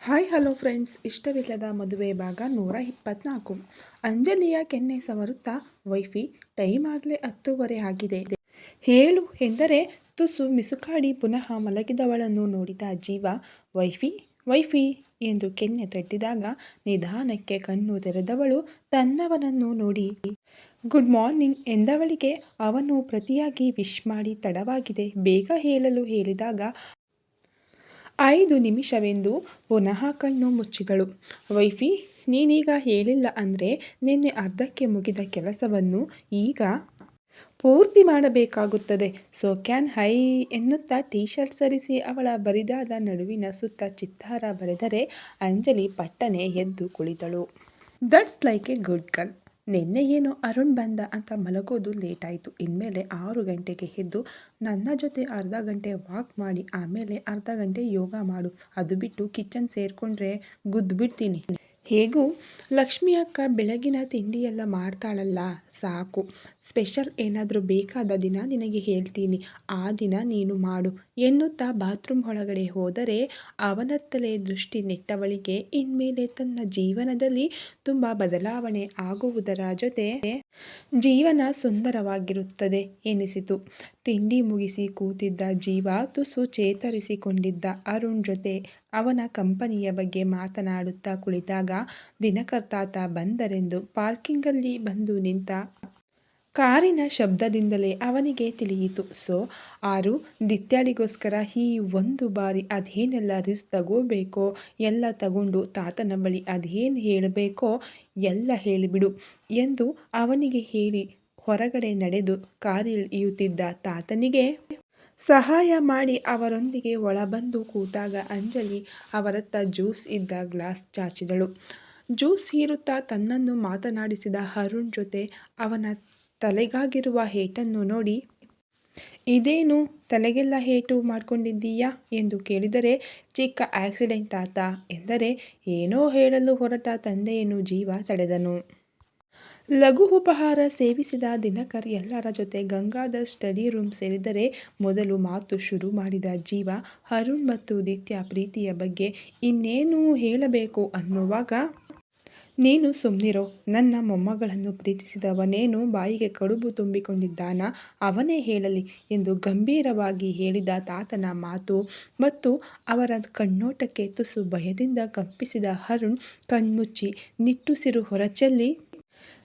Hi hello friends, ಇಷ್ಟವಿಲ್ಲದ ಮದುವೆ ಭಾಗ 124. ಅಂಜಲಿಯ ಕೆನ್ನೆ ಸವರುತ್ತಾ ವೈಫಿ, ಟೈಮ್ ಆಗಲೇ 10:30 ಆಗಿದೆ, ಹೇಳು ಎಂದರೆ ತುಸು ಮಿಸುಕಾಡಿ ಪುನಃ ಮಲಗಿದವಳನ್ನು ನೋಡಿದ ಜೀವ, ವೈಫಿ ವೈಫಿ ಎಂದು ಕೆನ್ನೆ ತಟ್ಟಿದಾಗ ನಿಧಾನಕ್ಕೆ ಕಣ್ಣು ತೆರೆದವಳು ತನ್ನವನನ್ನು ನೋಡಿ ಗುಡ್ ಮಾರ್ನಿಂಗ್ ಎಂದವಳಿಗೆ ಅವನು ಪ್ರತಿಯಾಗಿ ವಿಶ್ ಮಾಡಿ ತಡವಾಗಿದೆ ಬೇಗ ಹೇಳಲು ಹೇಳಿದಾಗ 5 ನಿಮಿಷವೆಂದು ಪುನಃ ಕಣ್ಣು ಮುಚ್ಚಿದಳು. ವೈಫಿ, ನೀನೀಗ ಹೇಳಿಲ್ಲ ಅಂದರೆ ನಿನ್ನೆ ಅರ್ಧಕ್ಕೆ ಮುಗಿದ ಕೆಲಸವನ್ನು ಈಗ ಪೂರ್ತಿ ಮಾಡಬೇಕಾಗುತ್ತದೆ. ಸೊ ಕ್ಯಾನ್ ಹೈ ಎನ್ನುತ್ತಾ ಟೀ ಶರ್ಟ್ ಸರಿಸಿ ಅವಳ ಬರಿದಾದ ನಡುವಿನ ಸುತ್ತ ಚಿತ್ತಾರ ಬರೆದರೆ ಅಂಜಲಿ ಪಟ್ಟನೆ ಎದ್ದು ಕುಳಿತಳು. That's like a good girl. ನಿನ್ನೆ ಏನೋ ಅರುಣ್ ಬಂದ ಅಂತ ಮಲಗೋದು ಲೇಟ್ ಆಯಿತು. ಇನ್ಮೇಲೆ 6 ಗಂಟೆಗೆ ಎದ್ದು ನನ್ನ ಜೊತೆ ಅರ್ಧ ಗಂಟೆ ವಾಕ್ ಮಾಡಿ ಆಮೇಲೆ ಅರ್ಧ ಗಂಟೆ ಯೋಗ ಮಾಡು. ಅದು ಬಿಟ್ಟು ಕಿಚನ್ ಸೇರಿಕೊಂಡ್ರೆ ಗುದ್ದುಬಿಡ್ತೀನಿ. ಹೇಗೂ ಲಕ್ಷ್ಮಿ ಅಕ್ಕ ಬೆಳಗಿನ ತಿಂಡಿಯೆಲ್ಲ ಮಾಡ್ತಾಳಲ್ಲ, ಸಾಕು. ಸ್ಪೆಷಲ್ ಏನಾದರೂ ಬೇಕಾದ ದಿನ ನಿನಗೆ ಹೇಳ್ತೀನಿ, ಆ ದಿನ ನೀನು ಮಾಡು ಎನ್ನುತ್ತಾ ಬಾತ್ರೂಮ್ ಒಳಗಡೆ ಹೋದರೆ ಅವನತ್ತಲೇ ದೃಷ್ಟಿ ನೆಟ್ಟವಳಿಗೆ ಇನ್ಮೇಲೆ ತನ್ನ ಜೀವನದಲ್ಲಿ ತುಂಬ ಬದಲಾವಣೆ ಆಗುವುದರ ಜೊತೆ ಜೀವನ ಸುಂದರವಾಗಿರುತ್ತದೆ ಎನಿಸಿತು. ತಿಂಡಿ ಮುಗಿಸಿ ಕೂತಿದ್ದ ಜೀವ ತುಸು ಚೇತರಿಸಿಕೊಂಡಿದ್ದ ಅರುಣ್ ಜೊತೆ ಅವನ ಕಂಪನಿಯ ಬಗ್ಗೆ ಮಾತನಾಡುತ್ತಾ ಕುಳಿತಾಗ ದಿನಕರ್ ತಾತ ಬಂದರೆಂದು ಪಾರ್ಕಿಂಗಲ್ಲಿ ಬಂದು ನಿಂತ ಕಾರಿನ ಶಬ್ದದಿಂದಲೇ ಅವನಿಗೆ ತಿಳಿಯಿತು. ಸೊ ಆರು ದಿತ್ಯಾಳಿಗೋಸ್ಕರ ಈ ಒಂದು ಬಾರಿ ಅದೇನೆಲ್ಲ ರಿಸ್ಕ್ ತಗೋಬೇಕೋ ಎಲ್ಲ ತಗೊಂಡು ತಾತನ ಬಳಿ ಅದೇನು ಹೇಳಬೇಕೋ ಎಲ್ಲ ಹೇಳಿಬಿಡು ಎಂದು ಅವನಿಗೆ ಹೇಳಿ ಹೊರಗಡೆ ನಡೆದು ಕಾರಿಳಿಯುತ್ತಿದ್ದ ತಾತನಿಗೆ ಸಹಾಯ ಮಾಡಿ ಅವರೊಂದಿಗೆ ಒಳಬಂದು ಕೂತಾಗ ಅಂಜಲಿ ಅವರತ್ತ ಜ್ಯೂಸ್ ಇದ್ದ ಗ್ಲಾಸ್ ಚಾಚಿದಳು. ಜ್ಯೂಸ್ ಹೀರುತ್ತಾ ತನ್ನನ್ನು ಮಾತನಾಡಿಸಿದ ಅರುಣ್ ಜೊತೆ ಅವನ ತಲೆಗಾಗಿರುವ ಏಟನ್ನು ನೋಡಿ, ಇದೇನು ತಲೆಗೆಲ್ಲ ಏಟು ಮಾಡ್ಕೊಂಡಿದ್ದೀಯಾ ಎಂದು ಕೇಳಿದರೆ, ಚಿಕ್ಕ ಆಕ್ಸಿಡೆಂಟ್ ತಾತ ಎಂದರೆ ಏನೋ ಹೇಳಲು ಹೊರಟ ತಂದೆಯನ್ನು ಜೀವ ತಡೆದನು. ಲಘು ಉಪಹಾರ ಸೇವಿಸಿದ ದಿನಕರ್ ಎಲ್ಲರ ಜೊತೆ ಗಂಗಾಧರ್ ಸ್ಟಡಿ ರೂಮ್ ಸೇರಿದರೆ ಮೊದಲು ಮಾತು ಶುರು ಮಾಡಿದ ಜೀವ ಅರುಣ್ ಮತ್ತು ದಿತ್ಯ ಪ್ರೀತಿಯ ಬಗ್ಗೆ ಇನ್ನೇನು ಹೇಳಬೇಕು ಅನ್ನುವಾಗ, ನೀನು ಸುಮ್ಮನಿರೋ, ನನ್ನ ಮೊಮ್ಮಗಳನ್ನು ಪ್ರೀತಿಸಿದವನೇನು ಬಾಯಿಗೆ ಕಡುಬು ತುಂಬಿಕೊಂಡಿದ್ದಾನ, ಅವನೇ ಹೇಳಲಿ ಎಂದು ಗಂಭೀರವಾಗಿ ಹೇಳಿದ ತಾತನ ಮಾತು ಮತ್ತು ಅವರ ಕಣ್ಣೋಟಕ್ಕೆ ತುಸು ಭಯದಿಂದ ಕಂಪಿಸಿದ ಅರುಣ್ ಕಣ್ಮುಚ್ಚಿ ನಿಟ್ಟುಸಿರು ಹೊರಚೆಲ್ಲಿ,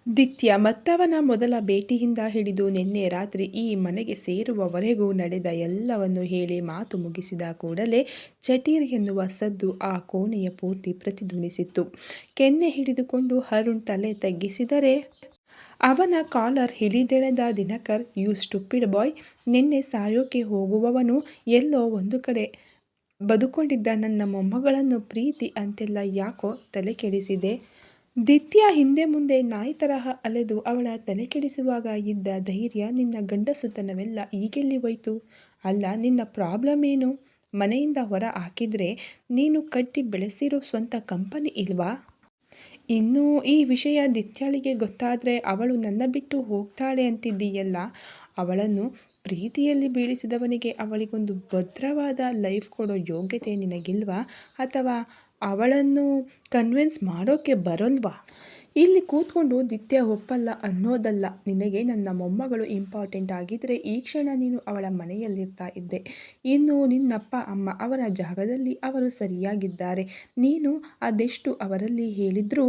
ದಿತ್ಯ ಮತ್ತವನ ಮೊದಲ ಭೇಟಿಯಿಂದ ಹಿಡಿದು ನಿನ್ನೆ ರಾತ್ರಿ ಈ ಮನೆಗೆ ಸೇರುವವರೆಗೂ ನಡೆದ ಎಲ್ಲವನ್ನು ಹೇಳಿ ಮಾತು ಮುಗಿಸಿದ ಕೂಡಲೇ ಚಟೀರ್ ಎನ್ನುವ ಸದ್ದು ಆ ಕೋಣೆಯ ಪೂರ್ತಿ ಪ್ರತಿಧ್ವನಿಸಿತ್ತು. ಕೆನ್ನೆ ಹಿಡಿದುಕೊಂಡು ಅರುಣ್ ತಲೆ ತಗ್ಗಿಸಿದರೆ ಅವನ ಕಾಲರ್ ಹಿಡಿದೆಳೆದ ದಿನಕರ್, ಯು ಸ್ಟುಪಿಡ್ ಬಾಯ್, ನಿನ್ನೆ ಸಾಯೋಕೆ ಹೋಗುವವನು ಎಲ್ಲೋ ಒಂದು ಕಡೆ ಬದುಕೊಂಡಿದ್ದ ನನ್ನ ಮೊಮ್ಮಗಳನ್ನು ಪ್ರೀತಿ ಅಂತೆಲ್ಲ ಯಾಕೋ ತಲೆ ಕೆಡಿಸಿದೆ. ದಿತ್ಯ ಹಿಂದೆ ಮುಂದೆ ನಾಯಿ ತರಹ ಅಲೆದು ಅವಳ ತಲೆ ಕೆಡಿಸುವಾಗ ಇದ್ದ ಧೈರ್ಯ, ನಿನ್ನ ಗಂಡಸುತನವೆಲ್ಲ ಈಗೆಲ್ಲಿ ಹೋಯ್ತು? ಅಲ್ಲ, ನಿನ್ನ ಪ್ರಾಬ್ಲಮ್ ಏನು? ಮನೆಯಿಂದ ಹೊರ ಹಾಕಿದ್ರೆ ನೀನು ಕಟ್ಟಿ ಬೆಳೆಸಿರೋ ಸ್ವಂತ ಕಂಪನಿ ಇಲ್ವಾ? ಇನ್ನು ಈ ವಿಷಯ ದಿತ್ಯಾಳಿಗೆ ಗೊತ್ತಾದರೆ ಅವಳು ನನ್ನ ಬಿಟ್ಟು ಹೋಗ್ತಾಳೆ ಅಂತಿದ್ದೀಯಲ್ಲ, ಅವಳನ್ನು ಪ್ರೀತಿಯಲ್ಲಿ ಬೀಳಿಸಿದವನಿಗೆ ಅವಳಿಗೊಂದು ಭದ್ರವಾದ ಲೈಫ್ ಕೊಡೋ ಯೋಗ್ಯತೆ ನಿನಗಿಲ್ವಾ? ಅಥವಾ ಅವಳನ್ನು ಕನ್ವಿನ್ಸ್ ಮಾಡೋಕೆ ಬರೋಲ್ವಾ? ಇಲ್ಲಿ ಕೂತ್ಕೊಂಡು ದಿತ್ಯ ಒಪ್ಪಲ್ಲ ಅನ್ನೋದಲ್ಲ, ನಿನಗೆ ನನ್ನ ಮೊಮ್ಮಗಳು ಇಂಪಾರ್ಟೆಂಟ್ ಆಗಿದ್ರೆ ಈ ಕ್ಷಣ ನೀನು ಅವಳ ಮನೆಯಲ್ಲಿರ್ತಾ ಇದ್ದೆ. ಇನ್ನು ನಿನ್ನಪ್ಪ ಅಮ್ಮ ಅವರ ಜಾಗದಲ್ಲಿ ಅವರು ಸರಿಯಾಗಿದ್ದಾರೆ. ನೀನು ಅದೆಷ್ಟು ಅವರಲ್ಲಿ ಹೇಳಿದ್ರೂ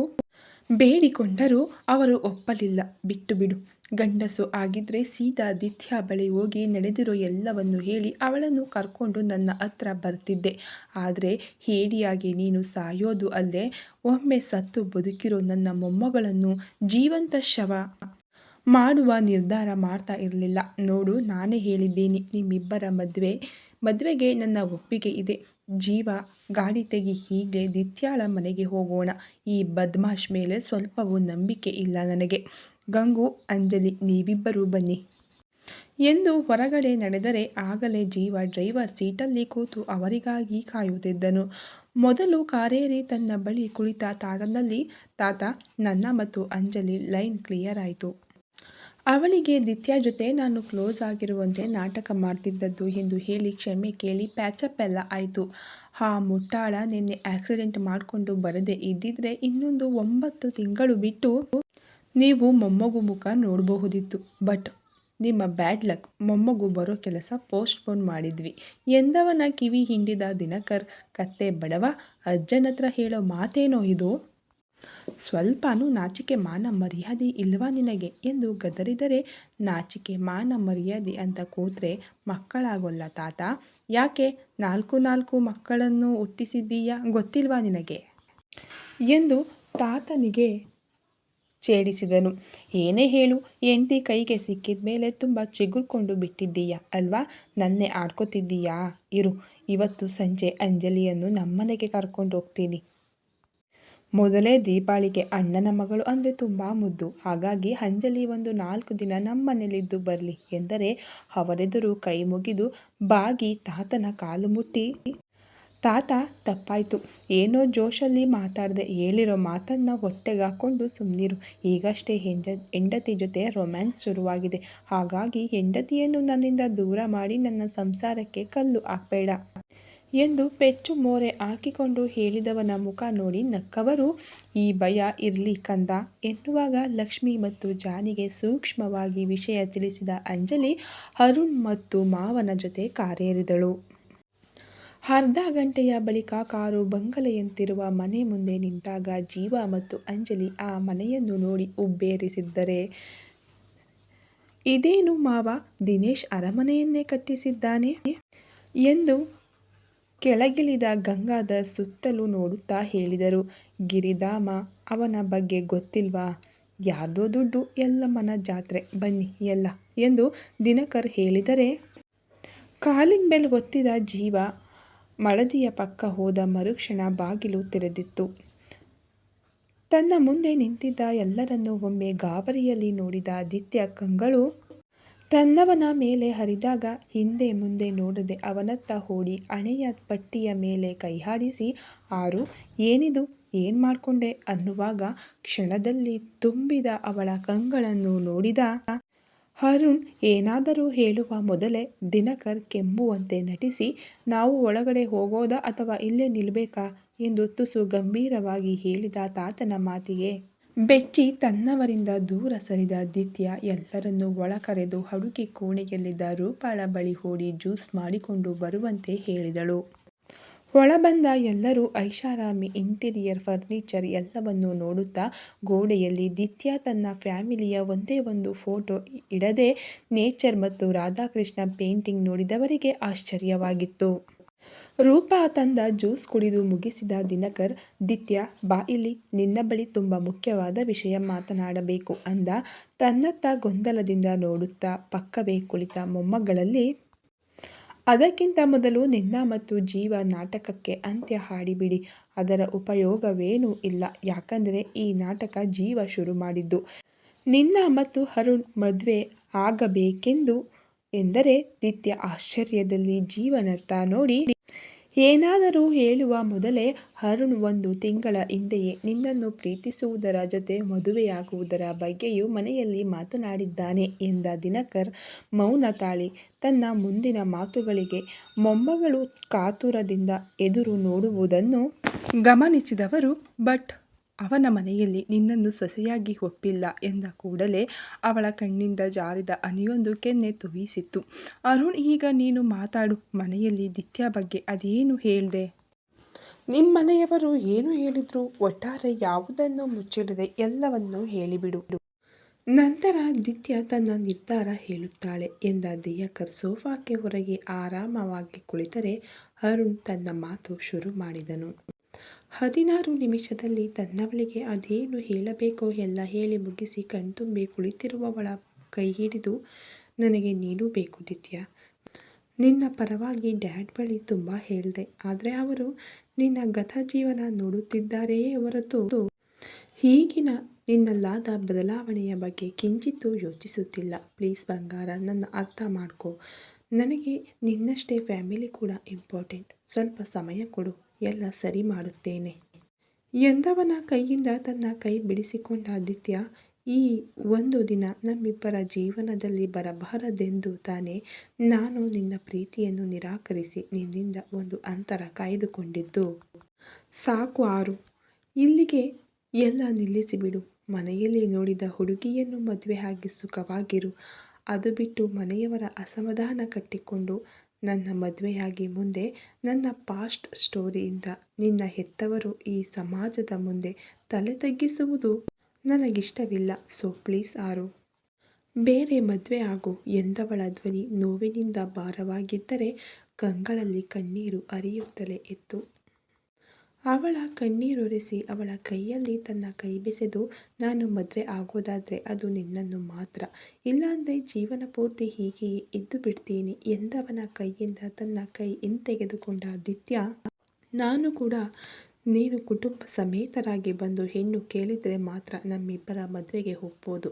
ಬೇಡಿಕೊಂಡರೂ ಅವರು ಒಪ್ಪಲಿಲ್ಲ. ಬಿಟ್ಟು ಬಿಡು. ಗಂಡಸು ಆಗಿದ್ರೆ ಸೀದಾ ದಿತ್ಯ ಬಳಿ ಹೋಗಿ ನಡೆದಿರೋ ಎಲ್ಲವನ್ನು ಹೇಳಿ ಅವಳನ್ನು ಕರ್ಕೊಂಡು ನನ್ನ ಹತ್ರ ಬರ್ತಿದ್ದೆ. ಆದರೆ ಹೇಡಿಯಾಗಿ ನೀನು ಸಾಯೋದು ಅಲ್ಲದೆ ಒಮ್ಮೆ ಸತ್ತು ಬದುಕಿರೋ ನನ್ನ ಮೊಮ್ಮಗಳನ್ನು ಜೀವಂತ ಶವ ಮಾಡುವ ನಿರ್ಧಾರ ಮಾಡ್ತಾ ಇರಲಿಲ್ಲ. ನೋಡು, ನಾನೇ ಹೇಳಿದ್ದೀನಿ, ನಿಮ್ಮಿಬ್ಬರ ಮದುವೆಗೆ ನನ್ನ ಒಪ್ಪಿಗೆ ಇದೆ. ಜೀವ, ಗಾಡಿ ತೆಗಿ, ಹೀಗೆ ದಿತ್ಯಾಳ ಮನೆಗೆ ಹೋಗೋಣ. ಈ ಬದ್ಮಾಶ್ ಮೇಲೆ ಸ್ವಲ್ಪವೂ ನಂಬಿಕೆ ಇಲ್ಲ ನನಗೆ. ಗಂಗು, ಅಂಜಲಿ, ನೀವಿಬ್ಬರೂ ಬನ್ನಿ ಎಂದು ಹೊರಗಡೆ ನಡೆದರೆ ಆಗಲೇ ಜೀವ ಡ್ರೈವರ್ ಸೀಟಲ್ಲಿ ಕೂತು ಅವರಿಗಾಗಿ ಕಾಯುತ್ತಿದ್ದನು. ಮೊದಲು ಕಾರೇರಿ ತನ್ನ ಬಳಿ ಕುಳಿತ ತಾತನಲ್ಲಿ, ತಾತ, ನನ್ನ ಮತ್ತು ಅಂಜಲಿ ಲೈನ್ ಕ್ಲಿಯರ್ ಆಯಿತು. ಅವಳಿಗೆ ದಿತ್ಯ ಜೊತೆ ನಾನು ಕ್ಲೋಸ್ ಆಗಿರುವಂತೆ ನಾಟಕ ಮಾಡ್ತಿದ್ದದ್ದು ಎಂದು ಹೇಳಿ ಕ್ಷಮೆ ಕೇಳಿ ಪ್ಯಾಚಪ್ ಎಲ್ಲ ಆಯಿತು. ಆ ಮುಟ್ಟಾಳ ನಿನ್ನೆ ಆಕ್ಸಿಡೆಂಟ್ ಮಾಡಿಕೊಂಡು ಬರದೇ ಇದ್ದಿದ್ರೆ ಇನ್ನೊಂದು 9 ತಿಂಗಳು ಬಿಟ್ಟು ನೀವು ಮೊಮ್ಮಗು ಮುಖ ನೋಡಬಹುದಿತ್ತು. ಬಟ್ ನಿಮ್ಮ ಬ್ಯಾಡ್ ಲಕ್, ಮೊಮ್ಮಗು ಬರೋ ಕೆಲಸ ಪೋಸ್ಟ್‌ಪೋನ್ ಮಾಡಿದ್ವಿ ಎಂದವನ ಕಿವಿ ಹಿಂಡಿದ ದಿನಕರ್, ಕತ್ತೆ ಬಡವ, ಅಜ್ಜನತ್ರ ಹೇಳೋ ಮಾತೇನೋ ಇದು? ಸ್ವಲ್ಪನೂ ನಾಚಿಕೆ ಮಾನ ಮರ್ಯಾದೆ ಇಲ್ವಾ ನಿನಗೆ ಎಂದು ಗದರಿದರೆ, ನಾಚಿಕೆ ಮಾನ ಮರ್ಯಾದೆ ಅಂತ ಕೂತ್ರೆ ಮಕ್ಕಳಾಗೋಲ್ಲ ತಾತ. ಯಾಕೆ 4 ಮಕ್ಕಳನ್ನು ಹುಟ್ಟಿಸಿದ್ದೀಯಾ ಗೊತ್ತಿಲ್ವಾ ನಿನಗೆ ಎಂದು ತಾತನಿಗೆ ಛೇಡಿಸಿದನು. ಏನೇ ಹೇಳು, ಹೆಂಡ್ತಿ ಕೈಗೆ ಸಿಕ್ಕಿದ ಮೇಲೆ ತುಂಬ ಚಿಗುರ್ಕೊಂಡು ಬಿಟ್ಟಿದ್ದೀಯಾ ಅಲ್ವಾ? ನನ್ನೇ ಆಡ್ಕೊತಿದ್ದೀಯಾ? ಇರು, ಇವತ್ತು ಸಂಜೆ ಅಂಜಲಿಯನ್ನು ನಮ್ಮನೆಗೆ ಕರ್ಕೊಂಡು ಹೋಗ್ತೀನಿ. ಮೊದಲೇ ದೀಪಾಳಿಗೆ ಅಣ್ಣನ ಮಗಳು ಅಂದರೆ ತುಂಬ ಮುದ್ದು. ಹಾಗಾಗಿ ಅಂಜಲಿ ಒಂದು 4 ದಿನ ನಮ್ಮನೇಲಿದ್ದು ಬರಲಿ ಎಂದರೆ, ಅವರೆದುರು ಕೈ ಮುಗಿದು ಬಾಗಿ ತಾತನ ಕಾಲು ಮುಟ್ಟಿ, ತಾತ ತಪ್ಪಾಯ್ತು, ಏನೋ ಜೋಶಲ್ಲಿ ಮಾತಾಡ್ದೆ, ಹೇಳಿರೋ ಮಾತನ್ನು ಹೊಟ್ಟೆಗಾಕೊಂಡು ಸುಮ್ಮನಿರು. ಈಗಷ್ಟೇ ಹೆಂಡತಿ ಜೊತೆ ರೊಮ್ಯಾನ್ಸ್ ಶುರುವಾಗಿದೆ. ಹಾಗಾಗಿ ಹೆಂಡತಿಯನ್ನು ನನ್ನಿಂದ ದೂರ ಮಾಡಿ ನನ್ನ ಸಂಸಾರಕ್ಕೆ ಕಲ್ಲು ಹಾಕ್ಬೇಡ ಎಂದು ಪೆಚ್ಚು ಮೋರೆ ಹಾಕಿಕೊಂಡು ಹೇಳಿದವನ ಮುಖ ನೋಡಿ ನಕ್ಕವರು, ಈ ಭಯ ಇರ್ಲಿ ಕಂದ ಎನ್ನುವಾಗ ಲಕ್ಷ್ಮಿ ಮತ್ತು ಜಾನಿಗೆ ಸೂಕ್ಷ್ಮವಾಗಿ ವಿಷಯ ತಿಳಿಸಿದ ಅಂಜಲಿ ಅರುಣ್ ಮತ್ತು ಮಾವನ ಜೊತೆ ಕಾರೇರಿದಳು. ಅರ್ಧ ಗಂಟೆಯ ಬಳಿಕ ಕಾರು ಬಂಗಲೆಯಂತಿರುವ ಮನೆ ಮುಂದೆ ನಿಂತಾಗ ಜೀವ ಮತ್ತು ಅಂಜಲಿ ಆ ಮನೆಯನ್ನು ನೋಡಿ ಉಬ್ಬೇರಿಸಿದ್ದರೆ, ಇದೇನು ಮಾವ, ದಿನೇಶ್ ಅರಮನೆಯನ್ನೇ ಕಟ್ಟಿಸಿದ್ದಾನೆ ಎಂದು ಕೆಳಗಿಳಿದ ಗಂಗಾಧರ್ ಸುತ್ತಲೂ ನೋಡುತ್ತಾ ಹೇಳಿದರು. ಗಿರಿಧಾಮ, ಅವನ ಬಗ್ಗೆ ಗೊತ್ತಿಲ್ವಾ? ಯಾರ್ದೋ ದುಡ್ಡು, ಯಲ್ಲಮ್ಮನ ಜಾತ್ರೆ, ಬನ್ನಿ ಎಲ್ಲ ಎಂದು ದಿನಕರ್ ಹೇಳಿದರೆ, ಕಾಲಿಂಗ್ ಬೆಲ್ ಒತ್ತಿದ ಜೀವ ಮಡದಿಯ ಪಕ್ಕ ಹೋದ ಮರುಕ್ಷಣ ಬಾಗಿಲು ತೆರೆದಿತ್ತು. ತನ್ನ ಮುಂದೆ ನಿಂತಿದ್ದ ಎಲ್ಲರನ್ನೂ ಒಮ್ಮೆ ಗಾಬರಿಯಲ್ಲಿ ನೋಡಿದ ಆದಿತ್ಯ ಕಂಗಳು ತನ್ನವನ ಮೇಲೆ ಹರಿದಾಗ ಹಿಂದೆ ಮುಂದೆ ನೋಡದೆ ಅವನತ್ತ ಓಡಿ ಹಣೆಯ ಪಟ್ಟಿಯ ಮೇಲೆ ಕೈಯಾಡಿಸಿ, ಆರು, ಏನಿದು, ಏನ್ ಮಾಡ್ಕೊಂಡೆ ಅನ್ನುವಾಗ ಕ್ಷಣದಲ್ಲಿ ತುಂಬಿದ ಅವಳ ಕಂಗಳನ್ನು ನೋಡಿದ ಅರುಣ್ ಏನಾದರೂ ಹೇಳುವ ಮೊದಲೇ ದಿನಕರ್ ಕೆಮ್ಮುವಂತೆ ನಟಿಸಿ, ನಾವು ಒಳಗಡೆ ಹೋಗೋದಾ ಅಥವಾ ಇಲ್ಲೇ ನಿಲ್ಬೇಕಾ ಎಂದು ತುಸು ಗಂಭೀರವಾಗಿ ಹೇಳಿದ ತಾತನ ಮಾತಿಗೆ ಬೆಚ್ಚಿ ತನ್ನವರಿಂದ ದೂರ ಸರಿದ ಆದಿತ್ಯ ಎಲ್ಲರನ್ನೂ ಒಳ ಕರೆದು ಅಡುಗೆ ಕೋಣೆಯಲ್ಲಿದ್ದ ರೂಪಾಳ ಬಳಿ ಓಡಿ ಜ್ಯೂಸ್ ಮಾಡಿಕೊಂಡು ಬರುವಂತೆ ಹೇಳಿದಳು. ಒಳ ಬಂದ ಎಲ್ಲರೂ ಐಷಾರಾಮಿ ಇಂಟೀರಿಯರ್ ಫರ್ನಿಚರ್ ಎಲ್ಲವನ್ನೂ ನೋಡುತ್ತಾ, ಗೋಡೆಯಲ್ಲಿ ದಿತ್ಯ ತನ್ನ ಫ್ಯಾಮಿಲಿಯ ಒಂದೇ ಒಂದು ಫೋಟೋ ಇಡದೆ ನೇಚರ್ ಮತ್ತು ರಾಧಾಕೃಷ್ಣ ಪೇಂಟಿಂಗ್ ನೋಡಿದವರಿಗೆ ಆಶ್ಚರ್ಯವಾಗಿತ್ತು. ರೂಪಾ ತಂದ ಜ್ಯೂಸ್ ಕುಡಿದು ಮುಗಿಸಿದ ದಿನಕರ್, ದಿತ್ಯ ಬಾ ಇಲ್ಲಿ, ನಿನ್ನ ಬಳಿ ತುಂಬ ಮುಖ್ಯವಾದ ವಿಷಯ ಮಾತನಾಡಬೇಕು ಅಂದ. ತನ್ನತ್ತ ಗೊಂದಲದಿಂದ ನೋಡುತ್ತಾ ಪಕ್ಕವೇ ಕುಳಿತ ಮೊಮ್ಮಗಳಲ್ಲಿ, ಅದಕ್ಕಿಂತ ಮೊದಲು ನಿನ್ನ ಮತ್ತು ಜೀವ ನಾಟಕಕ್ಕೆ ಅಂತ್ಯ ಹಾಡಿಬಿಡಿ. ಅದರ ಉಪಯೋಗವೇನೂ ಇಲ್ಲ. ಯಾಕಂದರೆ ಈ ನಾಟಕ ಜೀವ ಶುರು ಮಾಡಿದ್ದು. ನಿನ್ನ ಮತ್ತು ಅರುಣ್ ಮದುವೆ ಆಗಬೇಕೆಂದು ಎಂದರೆ ದಿತ್ಯ ಆಶ್ಚರ್ಯದಲ್ಲಿ ಜೀವನತ್ತ ನೋಡಿ, ಏನಾದರೂ ಹೇಳುವ ಮೊದಲೇ, ಅರುಣ್ 1 ತಿಂಗಳ ಹಿಂದೆಯೇ ನಿನ್ನನ್ನು ಪ್ರೀತಿಸುವುದರ ಜೊತೆ ಮದುವೆಯಾಗುವುದರ ಬಗ್ಗೆಯೂ ಮನೆಯಲ್ಲಿ ಮಾತನಾಡಿದ್ದಾನೆ ಎಂದ ದಿನಕರ್ ಮೌನ ತಾಳಿ ತನ್ನ ಮುಂದಿನ ಮಾತುಗಳಿಗೆ ಮೊಮ್ಮಗಳು ಕಾತುರದಿಂದ ಎದುರು ನೋಡುವುದನ್ನು ಗಮನಿಸಿದವರು, ಬಟ್ ಅವನ ಮನೆಯಲ್ಲಿ ನಿನ್ನನ್ನು ಸೊಸೆಯಾಗಿ ಒಪ್ಪಿಲ್ಲ ಎಂದ ಕೂಡಲೇ ಅವಳ ಕಣ್ಣಿಂದ ಜಾರಿದ ಹನಿಯೊಂದು ಕೆನ್ನೆ ತುವಿಸಿತ್ತು. ಅರುಣ್, ಈಗ ನೀನು ಮಾತಾಡು. ಮನೆಯಲ್ಲಿ ದಿತ್ಯ ಬಗ್ಗೆ ಅದೇನು ಹೇಳ್ದೆ? ನಿಮ್ಮನೆಯವರು ಏನು ಹೇಳಿದ್ರು? ಒಟ್ಟಾರೆ ಯಾವುದನ್ನು ಮುಚ್ಚಿಡದೆ ಎಲ್ಲವನ್ನೂ ಹೇಳಿಬಿಡು. ನಂತರ ದಿತ್ಯ ತನ್ನ ನಿರ್ಧಾರ ಹೇಳುತ್ತಾಳೆ ಎಂದ ದಿನಕರ್ ಸೋಫಾಕ್ಕೆ ಹೊರಗೆ ಆರಾಮವಾಗಿ ಕುಳಿತರೆ, ಅರುಣ್ ತನ್ನ ಮಾತು ಶುರು ಮಾಡಿದನು. 16 ನಿಮಿಷದಲ್ಲಿ ತನ್ನವಳಿಗೆ ಅದೇನು ಹೇಳಬೇಕೋ ಎಲ್ಲ ಹೇಳಿ ಮುಗಿಸಿ ಕಣ್ತುಂಬಿ ಕುಳಿತಿರುವವಳ ಕೈ ಹಿಡಿದು, ನನಗೆ ನೀನು ಬೇಕು ದಿತ್ಯ. ನಿನ್ನ ಪರವಾಗಿ ಡ್ಯಾಡ್ ಬಳಿ ತುಂಬ ಹೇಳಿದೆ. ಆದರೆ ಅವರು ನಿನ್ನ ಗತ ಜೀವನ ನೋಡುತ್ತಿದ್ದಾರೆಯೇ ಹೊರತು ಈಗಿನ ನಿನ್ನಲ್ಲಾದ ಬದಲಾವಣೆಯ ಬಗ್ಗೆ ಕಿಂಚಿತ್ತೂ ಯೋಚಿಸುತ್ತಿಲ್ಲ. ಪ್ಲೀಸ್ ಬಂಗಾರ, ನನ್ನ ಅರ್ಥ ಮಾಡ್ಕೋ. ನನಗೆ ನಿನ್ನಷ್ಟೇ ಫ್ಯಾಮಿಲಿ ಕೂಡ ಇಂಪಾರ್ಟೆಂಟ್. ಸ್ವಲ್ಪ ಸಮಯ ಕೊಡು, ಎಲ್ಲ ಸರಿ ಮಾಡುತ್ತೇನೆ ಎಂದವನ ಕೈಯಿಂದ ತನ್ನ ಕೈ ಬಿಡಿಸಿಕೊಂಡ ಆದಿತ್ಯ, ಈ ಒಂದು ದಿನ ನಮ್ಮಿಬ್ಬರ ಜೀವನದಲ್ಲಿ ಬರಬಾರದೆಂದು ತಾನೇ ನಾನು ನಿನ್ನ ಪ್ರೀತಿಯನ್ನು ನಿರಾಕರಿಸಿ ನಿನ್ನಿಂದ ಒಂದು ಅಂತರ ಕಾಯ್ದುಕೊಂಡಿದ್ದು. ಸಾಕು ಆರು, ಇಲ್ಲಿಗೆ ಎಲ್ಲ ನಿಲ್ಲಿಸಿಬಿಡು. ಮನೆಯಲ್ಲಿ ನೋಡಿದ ಹುಡುಗಿಯನ್ನು ಮದುವೆ ಆಗಿ ಸುಖವಾಗಿರು. ಅದು ಬಿಟ್ಟು ಮನೆಯವರ ಅಸಮಾಧಾನ ಕಟ್ಟಿಕೊಂಡು ನನ್ನ ಮದುವೆಯಾಗಿ ಮುಂದೆ ನನ್ನ ಪಾಸ್ಟ್ ಸ್ಟೋರಿಯಿಂದ ನಿನ್ನ ಹೆತ್ತವರು ಈ ಸಮಾಜದ ಮುಂದೆ ತಲೆ ತಗ್ಗಿಸುವುದು ನನಗಿಷ್ಟವಿಲ್ಲ. ಸೊ ಪ್ಲೀಸ್ ಆರು, ಬೇರೆ ಮದುವೆ ಆಗು ಎಂದವಳ ಧ್ವನಿ ನೋವಿನಿಂದ ಭಾರವಾಗಿದ್ದರೆ ಕಂಗಳಲ್ಲಿ ಕಣ್ಣೀರು ಹರಿಯುತ್ತಲೇ ಇತ್ತು. ಅವಳ ಕಣ್ಣೀರೊರೆಸಿ ಅವಳ ಕೈಯಲ್ಲಿ ತನ್ನ ಕೈ ಬೆಸೆದು, ನಾನು ಮದುವೆ ಆಗೋದಾದರೆ ಅದು ನಿನ್ನನ್ನು ಮಾತ್ರ, ಇಲ್ಲಾಂದರೆ ಜೀವನ ಪೂರ್ತಿ ಹೀಗೆಯೇ ಇದ್ದು ಬಿಡ್ತೀನಿ ಎಂದವನ ಕೈಯಿಂದ ತನ್ನ ಕೈ ಹಿಂತೆಗೆದುಕೊಂಡ ಆದಿತ್ಯ, ನಾನು ಕೂಡ ನೀನು ಕುಟುಂಬ ಸಮೇತರಾಗಿ ಬಂದು ಹೆಣ್ಣು ಕೇಳಿದರೆ ಮಾತ್ರ ನಮ್ಮಿಬ್ಬರ ಮದುವೆಗೆ ಒಪ್ಪೋದು.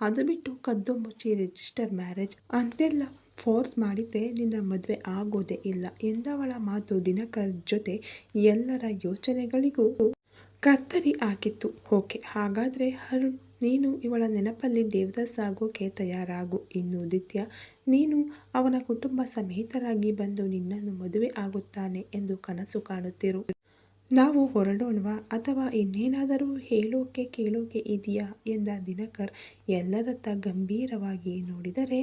ಅದು ಬಿಟ್ಟು ಕದ್ದು ಮುಚ್ಚಿ ರಿಜಿಸ್ಟರ್ ಮ್ಯಾರೇಜ್ ಅಂತೆಲ್ಲ ಫೋರ್ಸ್ ಮಾಡಿದರೆ ನಿನ್ನ ಮದುವೆ ಆಗೋದೇ ಇಲ್ಲ ಎಂದವಳ ಮಾತು ದಿನಕರ್ ಜೊತೆ ಎಲ್ಲರ ಯೋಚನೆಗಳಿಗೂ ಕತ್ತರಿ ಹಾಕಿತ್ತು. ಓಕೆ, ಹಾಗಾದರೆ ಅರುಣ್, ನೀನು ಇವಳ ನೆನಪಲ್ಲಿ ದೇವದಾಸ್ ಆಗೋಕೆ ತಯಾರಾಗು. ಇನ್ನು ದಿತ್ಯ, ನೀನು ಅವನ ಕುಟುಂಬ ಸಮೇತರಾಗಿ ಬಂದು ನಿನ್ನನ್ನು ಮದುವೆ ಆಗುತ್ತಾನೆ ಎಂದು ಕನಸು ಕಾಣುತ್ತಿರು. ನಾವು ಹೊರಡೋಣವಾ ಅಥವಾ ಇನ್ನೇನಾದರೂ ಹೇಳೋಕೆ ಕೇಳೋಕೆ ಇದೆಯಾ ಎಂದ ದಿನಕರ್ ಎಲ್ಲರತ್ತ ಗಂಭೀರವಾಗಿ ನೋಡಿದರೆ,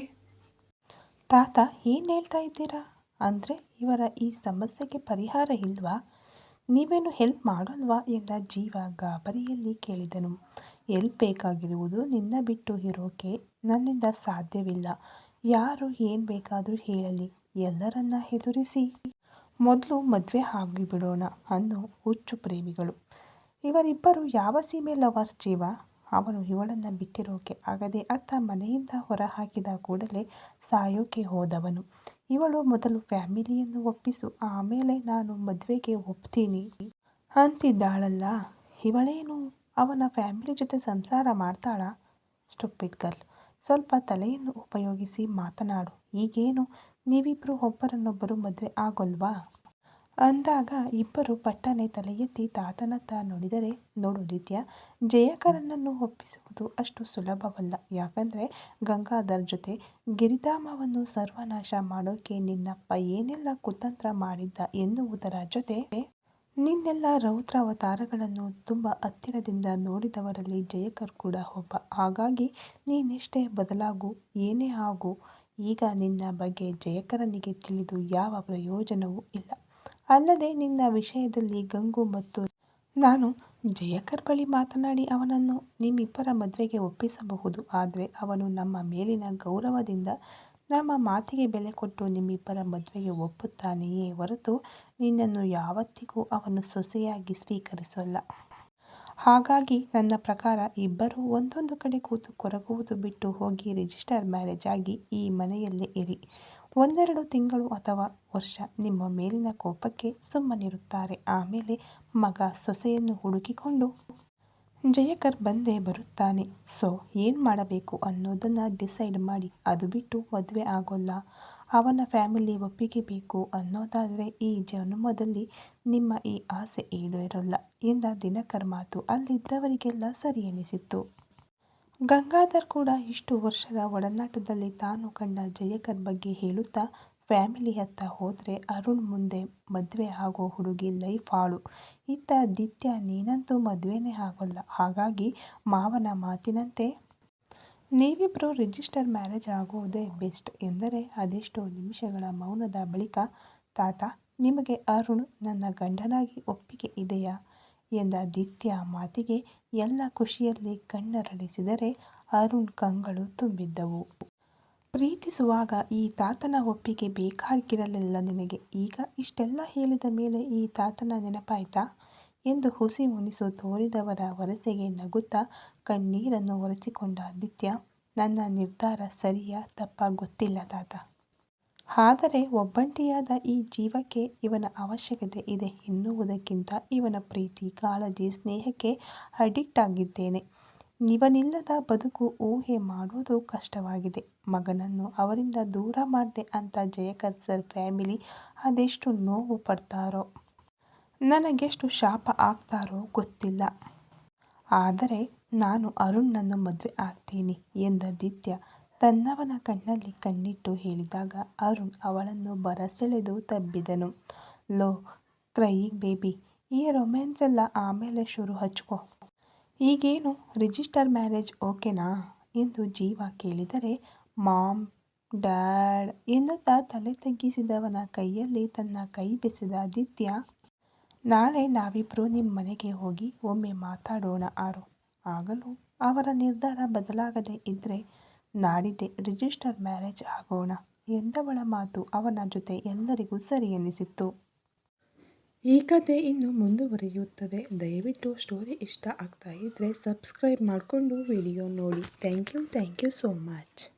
ತಾತ ಏನು ಹೇಳ್ತಾ ಇದ್ದೀರಾ? ಅಂದರೆ ಇವರ ಈ ಸಮಸ್ಯೆಗೆ ಪರಿಹಾರ ಇಲ್ವಾ? ನೀವೇನು ಹೆಲ್ಪ್ ಮಾಡೋಲ್ವಾ ಎಂದ ಜೀವ ಗಾಬರಿಯಲ್ಲಿ ಕೇಳಿದನು. ಹೆಲ್ಪ್ ಬೇಕಾಗಿರುವುದು ನಿನ್ನ ಬಿಟ್ಟು ಇರೋಕೆ ನನ್ನಿಂದ ಸಾಧ್ಯವಿಲ್ಲ. ಯಾರು ಏನು ಬೇಕಾದರೂ ಹೇಳಲಿ, ಎಲ್ಲರನ್ನ ಎದುರಿಸಿ ಮೊದಲು ಮದುವೆ ಆಗಿಬಿಡೋಣ ಅನ್ನೋ ಹುಚ್ಚು ಪ್ರೇಮಿಗಳು ಇವರಿಬ್ಬರು. ಯಾವ ಸೀಮೆ ಲವರ್ಸ್ ಜೀವ? ಅವನು ಇವಳನ್ನು ಬಿಟ್ಟಿರೋಕೆ ಆಗದೆ ಅತ್ತ ಮನೆಯಿಂದ ಹೊರ ಹಾಕಿದ ಕೂಡಲೇ ಸಾಯೋಕೆ ಹೋದವನು. ಇವಳು ಮೊದಲು ಫ್ಯಾಮಿಲಿಯನ್ನು ಒಪ್ಪಿಸು, ಆಮೇಲೆ ನಾನು ಮದುವೆಗೆ ಒಪ್ತೀನಿ ಅಂತಿದ್ದಾಳಲ್ಲ, ಇವಳೇನು ಅವನ ಫ್ಯಾಮಿಲಿ ಜೊತೆ ಸಂಸಾರ ಮಾಡ್ತಾಳಾ? ಸ್ಟುಪಿಡ್ ಗರ್ಲ್, ಸ್ವಲ್ಪ ತಲೆಯನ್ನು ಉಪಯೋಗಿಸಿ ಮಾತನಾಡು. ಈಗೇನು ನೀವಿಬ್ಬರು ಒಬ್ಬರನ್ನೊಬ್ಬರು ಮದುವೆ ಆಗೋಲ್ವಾ ಅಂದಾಗ ಇಬ್ಬರು ಪಟ್ಟನೆ ತಲೆ ಎತ್ತಿ ತಾತನತ್ತ ನೋಡಿದರೆ, ನೋಡು ದಿತ್ಯ, ಜಯಕರನನ್ನು ಒಪ್ಪಿಸುವುದು ಅಷ್ಟು ಸುಲಭವಲ್ಲ. ಯಾಕಂದರೆ ಗಂಗಾಧರ್ ಜೊತೆ ಗಿರಿಧಾಮವನ್ನು ಸರ್ವನಾಶ ಮಾಡೋಕೆ ನಿನ್ನಪ್ಪ ಏನೆಲ್ಲ ಕುತಂತ್ರ ಮಾಡಿದ್ದ ಎನ್ನುವುದರ ಜೊತೆ ನಿನ್ನೆಲ್ಲ ರೌದ್ರಾವತಾರಗಳನ್ನು ತುಂಬ ಹತ್ತಿರದಿಂದ ನೋಡಿದವರಲ್ಲಿ ಜಯಕರ್ ಕೂಡ ಒಬ್ಬ. ಹಾಗಾಗಿ ನೀನೆಷ್ಟೇ ಬದಲಾಗು, ಏನೇ ಆಗು, ಈಗ ನಿನ್ನ ಬಗ್ಗೆ ಜಯಕರನಿಗೆ ತಿಳಿದು ಯಾವ ಪ್ರಯೋಜನವೂ ಇಲ್ಲ. ಅಲ್ಲದೆ ನಿನ್ನ ವಿಷಯದಲ್ಲಿ ಗಂಗು ಮತ್ತು ನಾನು ಜಯಕರ್ ಬಳಿ ಮಾತನಾಡಿ ಅವನನ್ನು ನಿಮ್ಮಿಬ್ಬರ ಮದುವೆಗೆ ಒಪ್ಪಿಸಬಹುದು. ಆದರೆ ಅವನು ನಮ್ಮ ಮೇಲಿನ ಗೌರವದಿಂದ ನಮ್ಮ ಮಾತಿಗೆ ಬೆಲೆ ಕೊಟ್ಟು ನಿಮ್ಮಿಬ್ಬರ ಮದುವೆಗೆ ಒಪ್ಪುತ್ತಾನೆಯೇ ಹೊರತು ನಿನ್ನನ್ನು ಯಾವತ್ತಿಗೂ ಅವನು ಸೊಸೆಯಾಗಿ ಸ್ವೀಕರಿಸೋಲ್ಲ. ಹಾಗಾಗಿ ನನ್ನ ಪ್ರಕಾರ ಇಬ್ಬರೂ ಒಂದೊಂದು ಕಡೆ ಕೂತು ಕೊರಗುವುದು ಬಿಟ್ಟು ಹೋಗಿ ರಿಜಿಸ್ಟರ್ ಮ್ಯಾರೇಜ್ ಆಗಿ ಈ ಮನೆಯಲ್ಲೇ ಇರಿ. ಒಂದೆರಡು ತಿಂಗಳು ಅಥವಾ ವರ್ಷ ನಿಮ್ಮ ಮೇಲಿನ ಕೋಪಕ್ಕೆ ಸುಮ್ಮನಿರುತ್ತಾರೆ. ಆಮೇಲೆ ಮಗ ಸೊಸೆಯನ್ನು ಹುಡುಕಿಕೊಂಡು ಜಯಕರ್ ಬಂದೇ ಬರುತ್ತಾನೆ. ಸೊ ಏನು ಮಾಡಬೇಕು ಅನ್ನೋದನ್ನು ಡಿಸೈಡ್ ಮಾಡಿ. ಅದು ಬಿಟ್ಟು ಮದುವೆ ಆಗೋಲ್ಲ, ಅವನ ಫ್ಯಾಮಿಲಿ ಒಪ್ಪಿಗೆ ಬೇಕು ಅನ್ನೋದಾದರೆ ಈ ಜನ್ಮದಲ್ಲಿ ನಿಮ್ಮ ಈ ಆಸೆ ಈಡೇರೋಲ್ಲ ಎಂದ ದಿನಕರ್ ಮಾತು ಅಲ್ಲಿದ್ದವರಿಗೆಲ್ಲ ಸರಿ ಎನಿಸಿತ್ತು. ಗಂಗಾಧರ್ ಕೂಡ ಇಷ್ಟು ವರ್ಷದ ಒಡನಾಟದಲ್ಲಿ ತಾನು ಕಂಡ ಜಯಕರ್ ಬಗ್ಗೆ ಹೇಳುತ್ತಾ ಫ್ಯಾಮಿಲಿ ಹತ್ತ ಹೋದರೆ ಅರುಣ್ ಮುಂದೆ ಮದುವೆ ಆಗೋ ಹುಡುಗಿ ಲೈಫ್ ಹಾಳು. ಇತ್ತ ದಿತ್ಯ, ನೀನಂತೂ ಮದುವೆನೇ ಆಗೋಲ್ಲ. ಹಾಗಾಗಿ ಮಾವನ ಮಾತಿನಂತೆ ನೀವಿಬ್ಬರು ರಿಜಿಸ್ಟರ್ ಮ್ಯಾರೇಜ್ ಆಗೋದೇ ಬೆಸ್ಟ್ ಎಂದರೆ ಅದೆಷ್ಟೋ ನಿಮಿಷಗಳ ಮೌನದ ಬಳಿಕ, ತಾತ, ನಿಮಗೆ ಅರುಣ್ ನನ್ನ ಗಂಡನಾಗಿ ಒಪ್ಪಿಗೆ ಇದೆಯಾ ಎಂದ ದಿತ್ಯ ಮಾತಿಗೆ ಎಲ್ಲ ಖುಷಿಯಲ್ಲಿ ಕಣ್ಣರಳಿಸಿದರೆ ಅರುಣ್ ಕಂಗಳು ತುಂಬಿದ್ದವು. ಪ್ರೀತಿಸುವಾಗ ಈ ತಾತನ ಒಪ್ಪಿಗೆ ಬೇಕಾಗಿರಲಿಲ್ಲ ನಿನಗೆ. ಈಗ ಇಷ್ಟೆಲ್ಲ ಹೇಳಿದ ಮೇಲೆ ಈ ತಾತನ ನೆನಪಾಯ್ತಾ ಎಂದು ಹುಸಿ ಮುನಿಸು ತೋರಿದವರ ವರಸೆಗೆ ನಗುತ್ತಾ ಕಣ್ಣೀರನ್ನು ಒರೆಸಿಕೊಂಡ ದಿತ್ಯ, ನನ್ನ ನಿರ್ಧಾರ ಸರಿಯಾ ತಪ್ಪಾ ಗೊತ್ತಿಲ್ಲ ತಾತ. ಆದರೆ ಒಬ್ಬಂಟಿಯಾದ ಈ ಜೀವಕ್ಕೆ ಇವನ ಅವಶ್ಯಕತೆ ಇದೆ ಎನ್ನುವುದಕ್ಕಿಂತ ಇವನ ಪ್ರೀತಿ, ಕಾಳಜಿ, ಸ್ನೇಹಕ್ಕೆ ಅಡಿಕ್ಟ್ ಆಗಿದ್ದೇನೆ. ಇವನಿಲ್ಲದ ಬದುಕು ಊಹೆ ಮಾಡೋದು ಕಷ್ಟವಾಗಿದೆ. ಮಗನನ್ನು ಅವರಿಂದ ದೂರ ಮಾಡಿದೆ ಅಂತ ಜಯಕರ್ ಸರ್ ಫ್ಯಾಮಿಲಿ ಅದೆಷ್ಟು ನೋವು ಪಡ್ತಾರೋ, ನನಗೆಷ್ಟು ಶಾಪ ಆಗ್ತಾರೋ ಗೊತ್ತಿಲ್ಲ. ಆದರೆ ನಾನು ಅರುಣ್ಣನ್ನು ಮದುವೆ ಆಗ್ತೀನಿ ಎಂದಾದಿತ್ಯ ತನ್ನವನ ಕಣ್ಣಲ್ಲಿ ಕಣ್ಣಿಟ್ಟು ಹೇಳಿದಾಗ ಅರುಣ್ ಅವಳನ್ನು ಬರಸೆಳೆದು ತಬ್ಬಿದನು. ಲೋ ಕ್ರೈಯಿಂಗ್ ಬೇಬಿ, ಈ ರೊಮ್ಯಾನ್ಸ್ ಎಲ್ಲ ಆಮೇಲೆ ಶುರು ಹಚ್ಕೋ. ಈಗೇನು ರಿಜಿಸ್ಟರ್ ಮ್ಯಾರೇಜ್ ಓಕೆನಾ ಎಂದು ಜೀವ ಕೇಳಿದರೆ, ಮಾಮ್, ಡ್ಯಾಡ್ ಎನ್ನುತ್ತಾ ತಲೆ ತಗ್ಗಿಸಿದವನ ಕೈಯಲ್ಲಿ ತನ್ನ ಕೈ ಬೆಸೆದ ಆದಿತ್ಯ, ನಾಳೆ ನಾವಿಬ್ರು ನಿಮ್ಮ ಮನೆಗೆ ಹೋಗಿ ಒಮ್ಮೆ ಮಾತಾಡೋಣ ಆರು. ಆಗಲೂ ಅವರ ನಿರ್ಧಾರ ಬದಲಾಗದೇ ಇದ್ರೆ ನಾಡಿದ್ದೇ ರಿಜಿಸ್ಟರ್ ಮ್ಯಾರೇಜ್ ಆಗೋಣ ಎಂದವಳ ಮಾತು ಅವನ ಜೊತೆ ಎಲ್ಲರಿಗೂ ಸರಿ ಎನಿಸಿತ್ತು. ಈ ಕತೆ ಇನ್ನು ಮುಂದುವರಿಯುತ್ತದೆ. ದಯವಿಟ್ಟು ಸ್ಟೋರಿ ಇಷ್ಟ ಆಗ್ತಾ ಇದ್ದರೆ ಸಬ್ಸ್ಕ್ರೈಬ್ ಮಾಡಿಕೊಂಡು ವಿಡಿಯೋ ನೋಡಿ. Thank you so much.